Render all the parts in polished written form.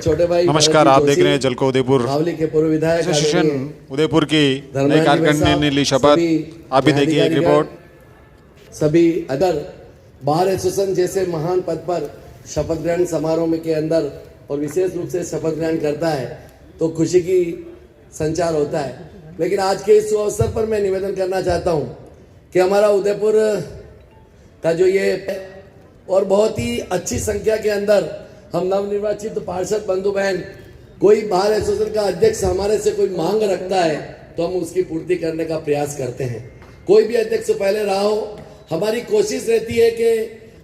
छोटे भाई नमस्कार, आप देख रहे हैं जलको उदयपुर बावली के पूर्व विधायक एसोसिएशन उदयपुर की नई कार्यकारिणी ने ली शपथ। आप भी देखिए एक रिपोर्ट। सभी अगर बार एसोसिएशन जैसे महान पद पर शपथ ग्रहण समारोह में के अंदर और विशेष रूप से शपथ ग्रहण करता है तो खुशी की संचार होता है। लेकिन आज के इस अवसर पर मैं निवेदन करना चाहता हूं कि हमारा उदयपुर का जो ये और बहुत ही अच्छी संख्या के अंदर हम नवनिर्वाचित पार्षद बंधु बहन कोई बार एसोसिएशन का अध्यक्ष हमारे से कोई मांग रखता है तो हम उसकी पूर्ति करने का प्रयास करते हैं। कोई भी अध्यक्ष पहले रहा हो, हमारी कोशिश रहती है कि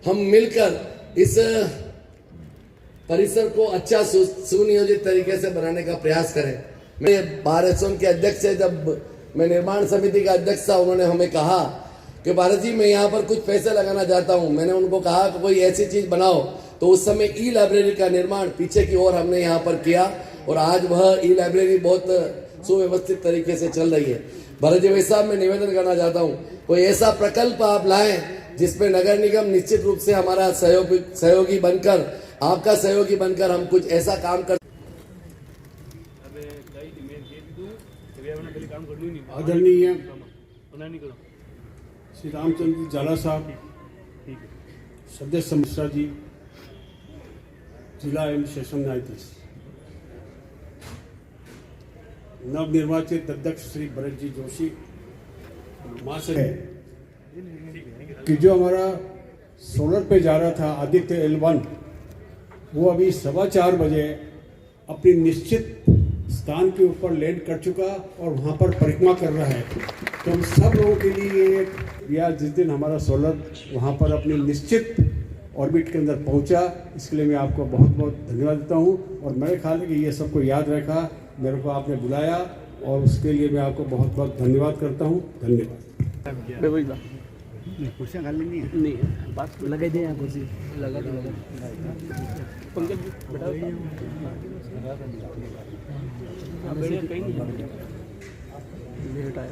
हम मिलकर इस परिसर को अच्छा सुनियोजित तरीके से बनाने का प्रयास करें। मैं बार एसोसिएशन के अध्यक्ष से जब मैं निर्माण समिति का अध्यक्ष था, उन्होंने हमें कहा कि भारत जी मैं यहाँ पर कुछ पैसे लगाना चाहता हूँ। मैंने उनको कहा कि कोई ऐसी चीज बनाओ, तो उस समय ई लाइब्रेरी का निर्माण पीछे की ओर हमने यहाँ पर किया और आज वह ई लाइब्रेरी बहुत सुव्यवस्थित तरीके से चल रही है। भरत जी भाई साहब, मैं निवेदन करना चाहता हूँ कोई ऐसा प्रकल्प आप लाएं जिसमें नगर निगम निश्चित रूप से हमारा सहयोगी बनकर, आपका सहयोगी बनकर हम कुछ ऐसा काम कर। आदरणीय श्री रामचंद्र झाला साहब, सदस्य मिश्रा जी, जिला एवं सेशन न्यायाधीश, नवनिर्वाचित अध्यक्ष श्री भरत जी जोशी महाशय कि जो हमारा सोलर पे जा रहा था आदित्य L1, वो अभी 4:15 बजे अपनी निश्चित स्थान के ऊपर लैंड कर चुका और वहाँ पर परिक्रमा कर रहा है। तो हम सब लोगों के लिए या जिस दिन हमारा सोलर वहाँ पर अपनी निश्चित ऑर्बिट के अंदर पहुँचा, इसके लिए मैं आपको बहुत बहुत धन्यवाद देता हूँ। और मेरे ख्याल है कि ये सबको याद रखा, मेरे को आपने बुलाया और उसके लिए मैं आपको बहुत बहुत धन्यवाद करता हूँ। धन्यवाद। कुर्सियाँ खाली नहीं है, नहीं बात लगा दे यहाँ कुर्सी लगा पंकज बेटा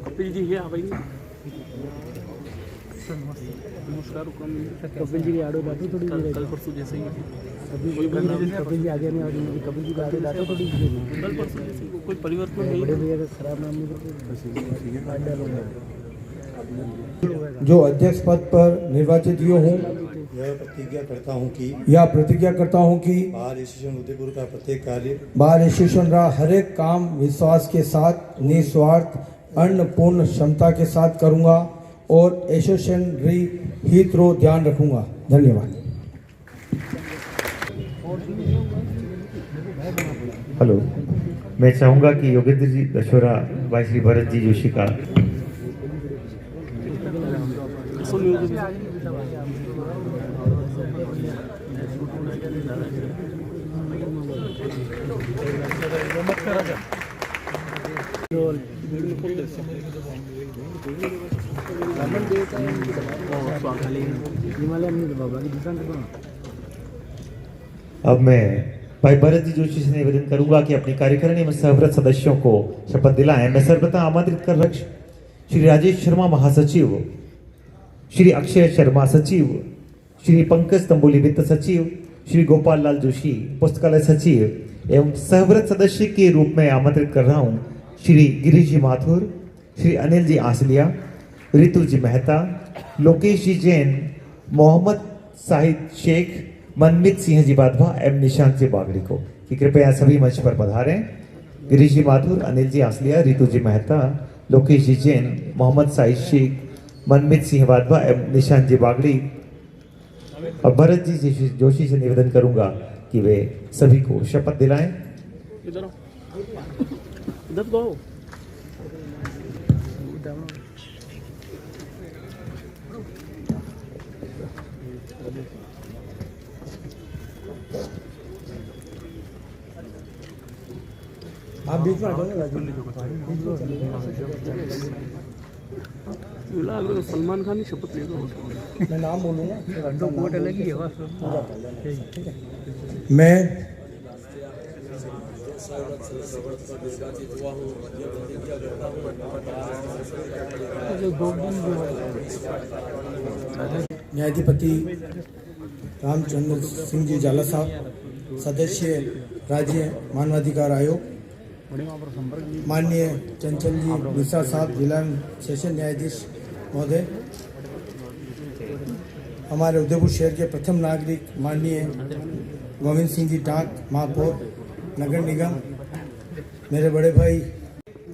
कपिल जी है भाई। नमस्कार। कपिल जी की आड़ो बातों थोड़ी कल परसों जैसे ही कपिल जी आगे नहीं, कपिल जी की आड़ो बातों थोड़ी कल परसों जैसे कोई परिवर्तन नहीं। बड़े भैया का खराब नाम जो अध्यक्ष पद पर निर्वाचित हुए हूँ, यह प्रतिज्ञा करता हूँ कि बार एसोसिएशन उदयपुर का प्रत्येक कार्य, बार एसोसिएशन का हर एक काम विश्वास के साथ, निस्वार्थ, पूर्ण क्षमता के साथ करूँगा और एसोसिएशन हित रो ध्यान रखूँगा। धन्यवाद। हेलो, मैं चाहूँगा कि योगेंद्र जी दशोरा भाई श्री भरत जी जोशी का अब मैं भाई भरत जी जोशी से निवेदन करूंगा कि अपनी कार्यकारिणी में सहव्रत सदस्यों को शपथ दिलाएं। मैं सर्वप्रथम आमंत्रित कर रख श्री राजेश शर्मा महासचिव, श्री अक्षय शर्मा सचिव, श्री पंकज तंबोली वित्त सचिव, श्री गोपाल लाल जोशी पुस्तकालय सचिव एवं सहव्रत सदस्य के रूप में आमंत्रित कर रहा हूं श्री गिरीश जी माथुर, श्री अनिल जी आसलिया, रितु जी मेहता, लोकेश जी जैन, मोहम्मद साहिद शेख, मनमीत सिंह जी बाधवा एवं निशांत जी बागड़ी को कि कृपया सभी मंच पर पधारें। गिरीश जी माथुर, अनिल जी आसलिया, रितु जी मेहता, लोकेश जी जैन, मोहम्मद साहिद शेख, मनमीत सिंह बाधवा एवं निशांत जी बागड़ी। और भरत जी जोशी से निवेदन करूंगा कि वे सभी को शपथ दिलाएं। आप बीच में सलमान खान की शपथ ले दो। मैं नाम बोलूँगा, वोट अलग ही है। मैं न्यायाधिपति रामचंद्र सिंह जी झाला साहब, सदस्य राज्य मानवाधिकार आयोग, माननीय चंचल जी मिश्रा साहब, जिला सेशन न्यायाधीश महोदय, हमारे उदयपुर शहर के प्रथम नागरिक माननीय गोविंद सिंह जी टाक, महापौर नगर निगम, मेरे बड़े भाई।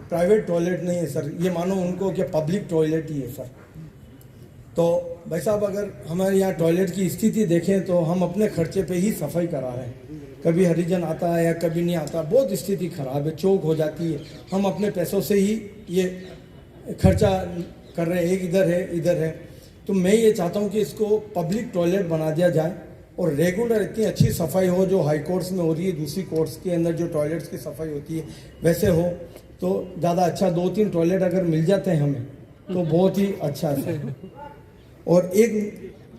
प्राइवेट टॉयलेट नहीं है सर, ये मानो उनको कि पब्लिक टॉयलेट ही है सर। तो भाई साहब, अगर हमारे यहाँ टॉयलेट की स्थिति देखें तो हम अपने खर्चे पे ही सफाई करा रहे हैं। कभी हरिजन आता है या कभी नहीं आता, बहुत स्थिति खराब है, चौक हो जाती है। हम अपने पैसों से ही ये खर्चा कर रहे हैं, एक इधर है। तो मैं ये चाहता हूँ कि इसको पब्लिक टॉयलेट बना दिया जाए और रेगुलर इतनी अच्छी सफाई हो जो हाई कोर्ट्स में हो रही है, दूसरी कोर्ट्स के अंदर जो टॉयलेट्स की सफाई होती है वैसे हो तो ज़्यादा अच्छा। 2-3 टॉयलेट अगर मिल जाते हैं हमें तो बहुत ही अच्छा है। और एक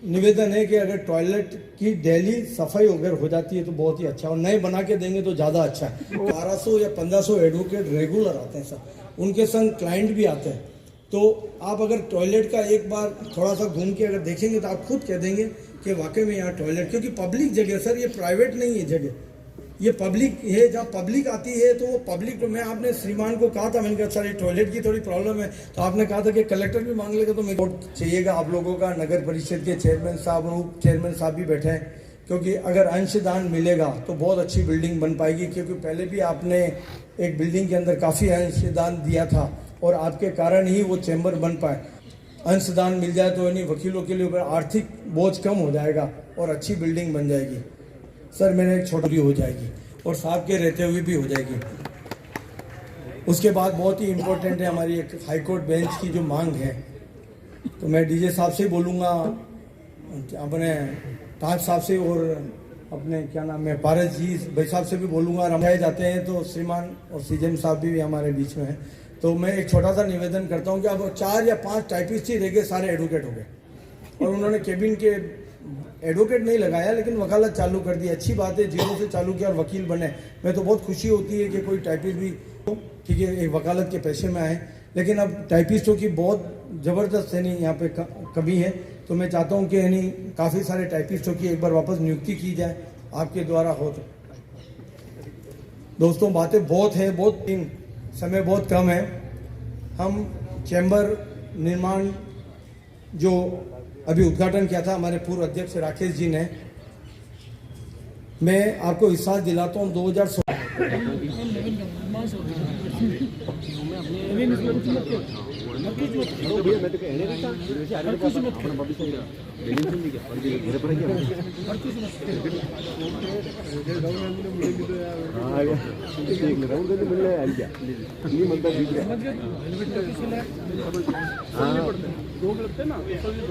निवेदन है कि अगर टॉयलेट की डेली सफाई अगर हो जाती है तो बहुत ही अच्छा, और नए बना के देंगे तो ज़्यादा अच्छा है। 1200 या 1500 एडवोकेट रेगुलर आते हैं सर, उनके संग क्लाइंट भी आते हैं। तो आप अगर टॉयलेट का एक बार थोड़ा सा घूम के अगर देखेंगे तो आप खुद कह देंगे कि वाकई में यहाँ टॉयलेट, क्योंकि पब्लिक जगह सर, ये प्राइवेट नहीं है जगह, ये पब्लिक है। जहाँ पब्लिक आती है तो वो पब्लिक, तो मैं आपने श्रीमान को कहा था, मैंने कहा सर ये टॉयलेट की थोड़ी प्रॉब्लम है, तो आपने कहा था कि कलेक्टर भी मांग लेगा। तो मैं वोट चाहिएगा आप लोगों का, नगर परिषद के चेयरमैन साहब और उप चेयरमैन साहब भी बैठे हैं, क्योंकि अगर अंशदान मिलेगा तो बहुत अच्छी बिल्डिंग बन पाएगी। क्योंकि पहले भी आपने एक बिल्डिंग के अंदर काफ़ी अंशदान दिया था और आपके कारण ही वो चैम्बर बन पाए। अंशदान मिल जाए तो यानी वकीलों के लिए आर्थिक बोझ कम हो जाएगा और अच्छी बिल्डिंग बन जाएगी। सर मेरे एक छोटी हो जाएगी और साहब के रहते हुए भी हो जाएगी। उसके बाद बहुत ही इम्पोर्टेंट है हमारी एक हाई कोर्ट बेंच की जो मांग है, तो मैं डीजे साहब से बोलूँगा, अपने ताज साहब से और अपने क्या नाम है पारस जी भाई साहब से भी बोलूँगा। रमाए जाते हैं तो श्रीमान और सीजेम साहब भी हमारे बीच में हैं। तो मैं एक छोटा सा निवेदन करता हूँ कि अब 4 या 5 टाइपिस्ट ही रह गए, सारे एडवोकेट हो गए और उन्होंने केबिन के एडवोकेट नहीं लगाया लेकिन वकालत चालू कर दी। अच्छी बात है, जीरो से चालू किया और वकील बने। मैं तो बहुत खुशी होती है कि कोई टाइपिस्ट भी ठीक है एक वकालत के पेशे में आए, लेकिन अब टाइपिस्टों की बहुत ज़बरदस्त यानी यहाँ पे कमी है। तो मैं चाहता हूँ कि यानी काफ़ी सारे टाइपिस्टों की एक बार वापस नियुक्ति की जाए आपके द्वारा हो तो। दोस्तों बातें बहुत है, बहुत समय बहुत कम है। हम चैम्बर निर्माण जो अभी उद्घाटन किया था हमारे पूर्व अध्यक्ष राकेश जी ने, मैं आपको विश्वास दिलाता हूँ 2016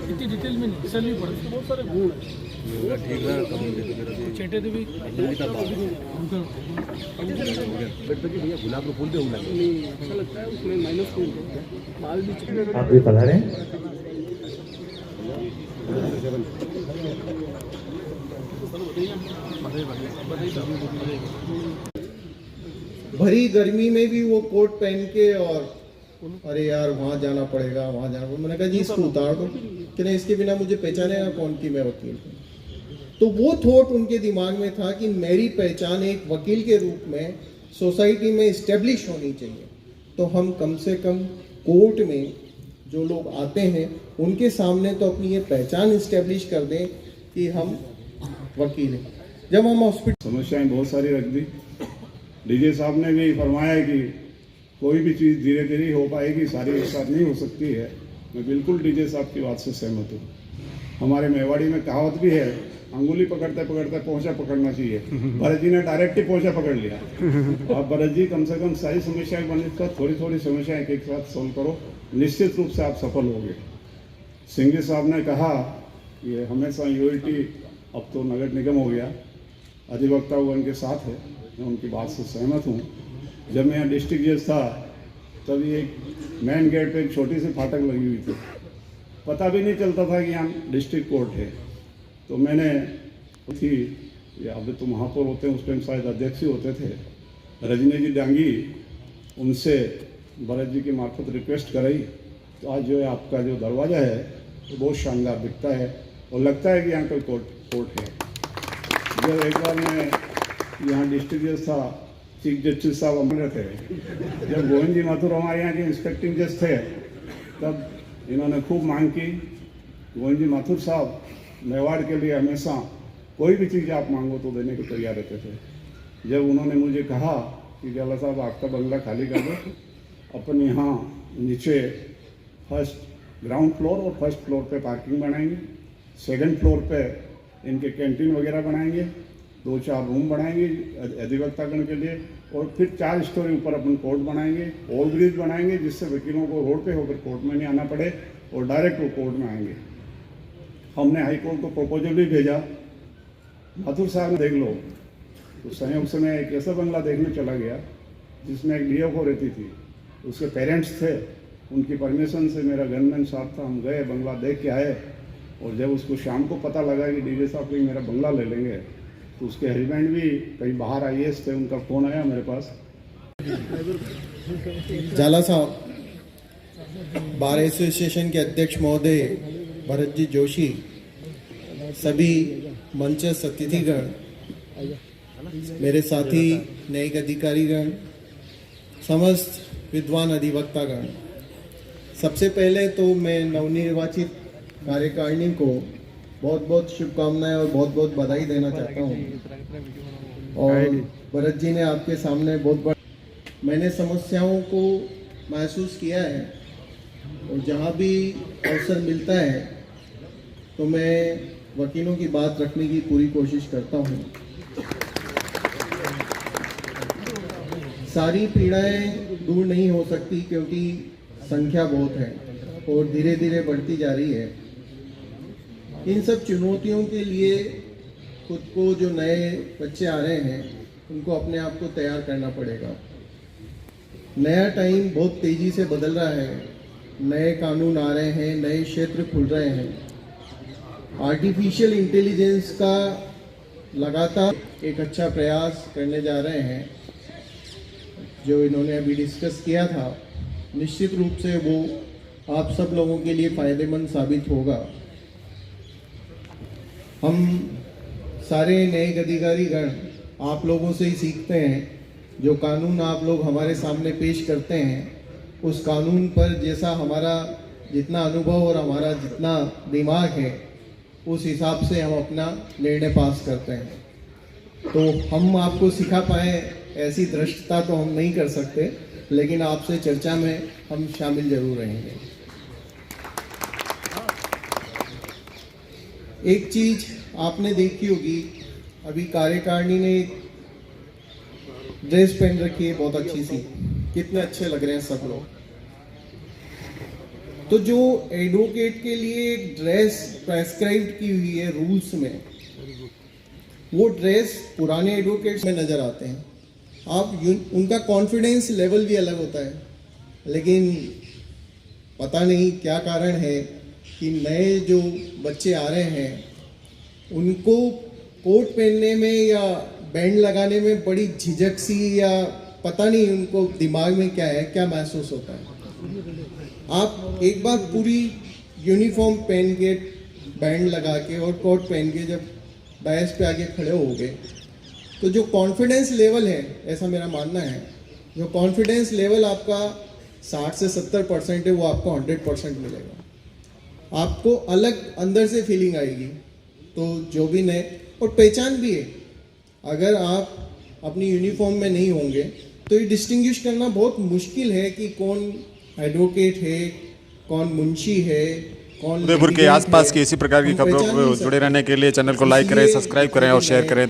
इतनी डिटेल में नहीं नहीं पड़ता, बहुत सारे गुण चेटे भी गुलाब को फूल दे अच्छा लगता है उसमें माइनस माल भी आप भी पधारें। भरी गर्मी में भी वो कोट पहन के और अरे यार वहाँ जाना पड़ेगा, वहाँ जाना पड़ेगा। मैंने कहा जी इसको उतार दो कि नहीं, इसके बिना मुझे पहचानेगा कौन कि मैं वकील हूँ। तो वो थॉट उनके दिमाग में था कि मेरी पहचान एक वकील के रूप में सोसाइटी में इस्टेब्लिश होनी चाहिए। तो हम कम से कम कोर्ट में जो लोग आते हैं उनके सामने तो अपनी ये पहचान इस्टेब्लिश कर दें कि हम वकील हैं। जब हम हॉस्पिटल समस्याएं बहुत सारी रख दी, डीजे साहब ने भी फरमाया कि कोई भी चीज़ धीरे धीरे हो पाएगी, सारी एक साथ नहीं हो सकती है। मैं बिल्कुल डीजे साहब की बात से सहमत हूँ। हमारे मेवाड़ी में कहावत भी है, अंगुली पकड़ते पकड़ते पोंछा पकड़ना चाहिए। भरत जी ने डायरेक्ट ही पोंछा पकड़ लिया। अब भरत जी कम से कम सारी समस्याएं बने कर थोड़ी थोड़ी समस्याएं एक साथ सोल्व करो, निश्चित रूप से आप सफल होंगे। सिंह जी साहब ने कहा ये हमेशा यूएलटी अब तो नगर निगम हो गया, अधिवक्ता वो उनके साथ है, मैं उनकी बात से सहमत हूँ। जब मैं यहाँ डिस्ट्रिक्ट जज था तब ये मेन गेट पे एक छोटी सी फाटक लगी हुई थी, पता भी नहीं चलता था कि यहाँ डिस्ट्रिक्ट कोर्ट है। तो मैंने थी अब तो महापौर होते हैं, उस टाइम शायद अध्यक्ष ही होते थे, रजनी जी डांगी, उनसे भरत जी की मार्फत रिक्वेस्ट कराई। तो आज जो है आपका जो दरवाज़ा है वो बहुत शानदार दिखता है और लगता है कि यहाँ कोई कोर्ट कोर्ट है। जब एक बार मैं यहाँ डिस्ट्रिक्ट जज था, चीफ जस्टिस साहब हमारे थे, जब गोविंद जी माथुर हमारे यहाँ के इंस्पेक्टिंग जज थे, तब इन्होंने खूब मांग की। गोविंद जी माथुर साहब मेवाड़ के लिए हमेशा कोई भी चीज़ आप मांगो तो देने को तैयार रहते थे। जब उन्होंने मुझे कहा कि जाला साहब आपका बंगला खाली कर दो, अपन यहाँ नीचे ग्राउंड फ्लोर और फर्स्ट फ्लोर पे पार्किंग बनाएंगे, सेकंड फ्लोर पे इनके कैंटीन वगैरह बनाएंगे, 2-4 रूम बनाएंगे अधिवक्तागण के लिए, और फिर 4 स्टोरी ऊपर अपन कोर्ट बनाएंगे, ओवर ब्रिज बनाएंगे, जिससे वकीलों को रोड पे होकर कोर्ट में नहीं आना पड़े और डायरेक्ट वो कोर्ट में आएंगे। हमने हाई कोर्ट को प्रपोजल भी भेजा। माथुर साहब ने देख लो, तो संयोग से मैं एक ऐसा बंगला देखने चला गया जिसमें एक डीएफओ रहती थी, उसके पेरेंट्स थे, उनकी परमिशन से मेरा गनमैन साहब था, हम गए बंगला देख के आए। और जब उसको शाम को पता लगा कि डीजे साहब कहीं मेरा बंगला ले लेंगे, तो उसके हस्बैंड भी कहीं बाहर IAS थे, उनका फ़ोन आया मेरे पास। जाला साहब, बार एसोसिएशन के अध्यक्ष महोदय भरत जी जोशी, सभी मंचस्थ अतिथिगण, मेरे साथी न्यायिक अधिकारीगण, समस्त विद्वान अधिवक्तागण, सबसे पहले तो मैं नवनिर्वाचित कार्यकारिणी को बहुत बहुत शुभकामनाएं और बहुत बहुत बधाई देना चाहता हूं। और भरत जी ने आपके सामने मैंने समस्याओं को महसूस किया है, और जहां भी अवसर मिलता है तो मैं वकीलों की बात रखने की पूरी कोशिश करता हूं। सारी पीड़ाएं दूर नहीं हो सकती क्योंकि संख्या बहुत है और धीरे धीरे बढ़ती जा रही है। इन सब चुनौतियों के लिए खुद को, जो नए बच्चे आ रहे हैं, उनको अपने आप को तैयार करना पड़ेगा। नया टाइम बहुत तेज़ी से बदल रहा है, नए कानून आ रहे हैं, नए क्षेत्र खुल रहे हैं। आर्टिफिशियल इंटेलिजेंस का लगातार एक अच्छा प्रयास करने जा रहे हैं, जो इन्होंने अभी डिस्कस किया था। निश्चित रूप से वो आप सब लोगों के लिए फ़ायदेमंद साबित होगा। हम सारे न्यायिक अधिकारीगण आप लोगों से ही सीखते हैं। जो कानून आप लोग हमारे सामने पेश करते हैं, उस कानून पर जैसा हमारा जितना अनुभव और हमारा जितना दिमाग है, उस हिसाब से हम अपना निर्णय पास करते हैं। तो हम आपको सिखा पाए ऐसी दृष्टता तो हम नहीं कर सकते, लेकिन आपसे चर्चा में हम शामिल जरूर रहेंगे। एक चीज आपने देखी होगी, अभी कार्यकारिणी ने ड्रेस पहन रखी है बहुत अच्छी सी, कितने अच्छे लग रहे हैं सब लोग। तो जो एडवोकेट के लिए एक ड्रेस प्रेस्क्राइब की हुई है रूल्स में, वो ड्रेस पुराने एडवोकेट्स में नजर आते हैं। उनका कॉन्फिडेंस लेवल भी अलग होता है, लेकिन पता नहीं क्या कारण है कि नए जो बच्चे आ रहे हैं, उनको कोट पहनने में या बैंड लगाने में बड़ी झिझक सी, या पता नहीं उनको दिमाग में क्या है, क्या महसूस होता है। आप एक बार पूरी यूनिफॉर्म पहन के, बैंड लगा के और कोट पहन के जब डायस पे आके खड़े होगे, तो जो कॉन्फिडेंस लेवल है, ऐसा मेरा मानना है, जो कॉन्फिडेंस लेवल आपका 60 से 70% है, वो आपको 100% मिलेगा। आपको अलग अंदर से फीलिंग आएगी। तो जो भी नए, और पहचान भी है, अगर आप अपनी यूनिफॉर्म में नहीं होंगे तो ये डिस्टिंग्विश करना बहुत मुश्किल है कि कौन एडवोकेट है, कौन मुंशी है, कौन उदयपुर के आसपास की इसी प्रकार की खबरों को जुड़े रहने के लिए चैनल को लाइक करें, सब्सक्राइब करें और शेयर करें।